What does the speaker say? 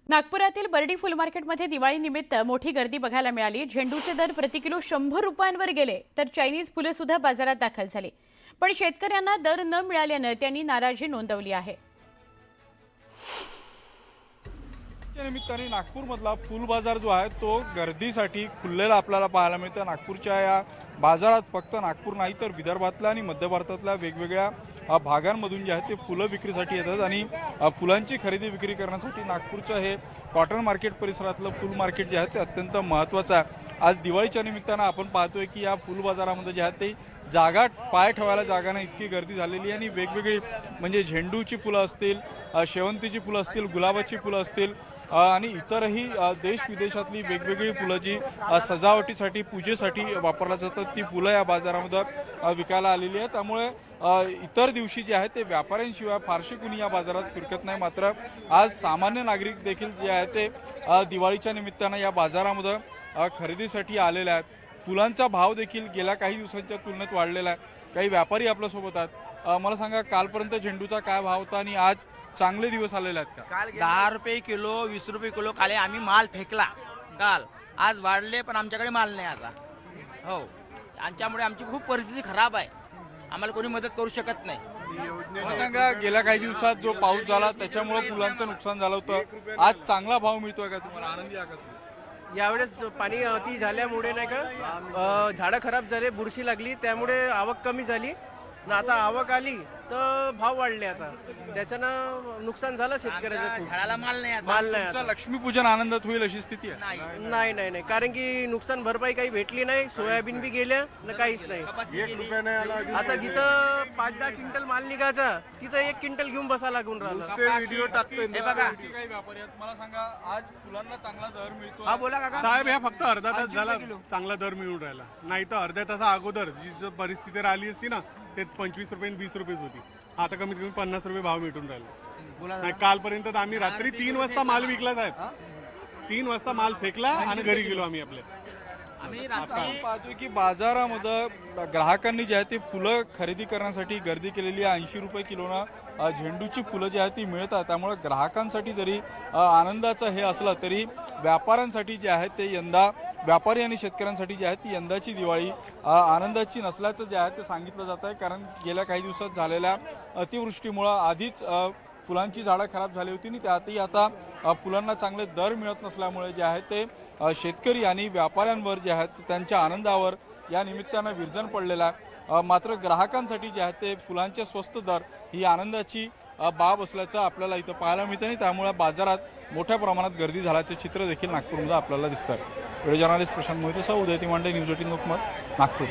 नागपुरातील बर्डी फुल मार्केटमध्ये दिवाळीनिमित्त मोठी गर्दी बघायला मिळाली। झेंडूचे दर प्रति किलो 100 रुपयांवर गेले, तर चायनीज फुले सुद्धा बाजारात दाखल झाली। पण शेतकऱ्यांना दर न मिळाल्याने त्यांनी नाराजी नोंदवली आहे। निमित्ताने नागपूरमधला फुल बाजार जो आहे तो गर्दीसाठी खुललेला आपल्याला पाहायला मिळतं। नागपूरच्या या बाजारात फक्त नागपूर नाही तर विदर्भातल्या आणि मध्य भारतातल्या वेगवेगळ्या भागांमधून जे आहे ते फुलं विक्रीसाठी येतात आणि फुलांची खरेदी विक्री करण्यासाठी नागपूरचं हे कॉटन मार्केट परिसरातलं फुल मार्केट जे आहे ते अत्यंत महत्त्वाचं आहे। आज दिवाळीच्या निमित्तानं आपण पाहतोय की या फुल बाजारामध्ये जे आहे ते जागा पाय ठेवायला जागा नाही इतकी गर्दी झालेली आहे आणि वेगवेगळी म्हणजे झेंडूची फुलं असतील, शेवंतीची फुलं असतील, गुलाबाची फुलं असतील आणि इतरही देश विदेशातली वेगवेगळी फुलं जी सजावटीसाठी पूजेसाठी वापरल्या जातात ती फुलं या बाजारामध्ये विकायला आलेली आहेत। त्यामुळे इतर दिवशी जे आहे ते व्यापाऱ्यांशिवाय फारशी कुणी या बाजारात फिरकत नाही। मात्र आज सामान्य नागरिक देखील जे आहे ते दिवाळीच्या निमित्तानं या बाजारामध्ये खरेदीसाठी आलेले आहेत। फुलांचा भाव देखील गेल्या काही दिवसांच्या तुलनेत वाढलेला आहे। काही व्यापारी आपल्यासोबत आहेत। मला सांगा कालपर्यंत झेंडूचा काय भाव होता आणि आज चांगले दिवस आलेले आहेत का? काल 10 रुपये किलो 20 रुपये किलो काले आम्ही माल फेकला काल, आज वाढले पण आमच्याकडे माल नाही आता। हो, यांच्यामुळे आमची खूप परिस्थिती खराब आहे, आम्हाला कोणी मदत करू शकत नाही। मला सांगा गेल्या काही दिवसात जो पाऊस झाला त्याच्यामुळे फुलांचं नुकसान झालं होतं, आज चांगला भाव मिळतोय का तुम्हाला? आनंदी आहात का तुम्ही? यावेळेस पाणी अति झाल्यामुळे नाही का झाडं खराब झाले, बुरशी लागली, त्यामुळे आवक कमी झाली ना। आता आवक आली तर भाव वाढले, आता त्याच्यानं नुकसान झालं शेतकऱ्याचं खूप। झाडाला माल नाही आता। माल नाही तुमचं आता। लक्ष्मीपूजन आनंदात होईल अशी स्थिती आहे? नाही नाही नाही, कारण की नुकसान भरपाई काही भेटली नाही, सोयाबीन बी गेल्या ना, काहीच नाही। आता जिथं 5-10 क्विंटल माल निघायचा तिथं 1 क्विंटल घेऊन बसा लागून राहिला। व्हिडिओ टाकतोय हे बघा। काही व्यापारी आहेत, मला सांगा आज फुलांना चांगला दर मिळतो? हा बोला काका। साहेब, ह्या फक्त अर्धा तास झाला चांगला दर मिळून राहिला, नाही तर अर्ध्या तासा अगोदर जी परिस्थिती राहिली असती ना ते 25 रुपये आणि 20 रुपये होती, आता कमीत कमी 50 रुपये भाव मिळून राहिला। नाही, कालपर्यंत तर आम्ही रात्री 3 वाजता माल विकला साहेब, 3 वाजता माल फेकला आणि घरी गेलो आम्ही आपल्या। आपण पाहतोय की बाजारामध्ये ग्राहकांनी जे आहे ते फुलं खरेदी करण्यासाठी गर्दी केलेली आहे। 80 रुपये किलोनं झेंडूची फुलं जी आहेत ती मिळतात। त्यामुळे ग्राहकांसाठी जरी आनंदाचं हे असलं तरी व्यापाऱ्यांसाठी जे आहे ते यंदा व्यापारी आणि शेतकऱ्यांसाठी जे आहे ती यंदाची दिवाळी आनंदाची नसल्याचं जे आहे ते सांगितलं जात आहे। कारण गेल्या काही दिवसात झालेल्या अतिवृष्टीमुळं आधीच फुलांची झाडं खराब झाली होती आणि त्यातही आता फुलांना चांगले दर मिळत नसल्यामुळे जे आहे ते शेतकरी आणि व्यापाऱ्यांवर जे आहेत त्यांच्या आनंदावर या निमित्तानं विरजण पडलेला आहे। मात्र ग्राहकांसाठी जे आहे ते फुलांचे स्वस्त दर ही आनंदाची बाब असल्याचं आपल्याला इथं पाहायला मिळतं आणि त्यामुळे बाजारात मोठ्या प्रमाणात गर्दी झाल्याचं चित्र देखील नागपूरमध्ये आपल्याला दिसतं। व्हिडिओ जर्नलिस्ट प्रशांत मोहितेसह उदय तिमांडे, न्यूज 18 लोकमत, नागपूर।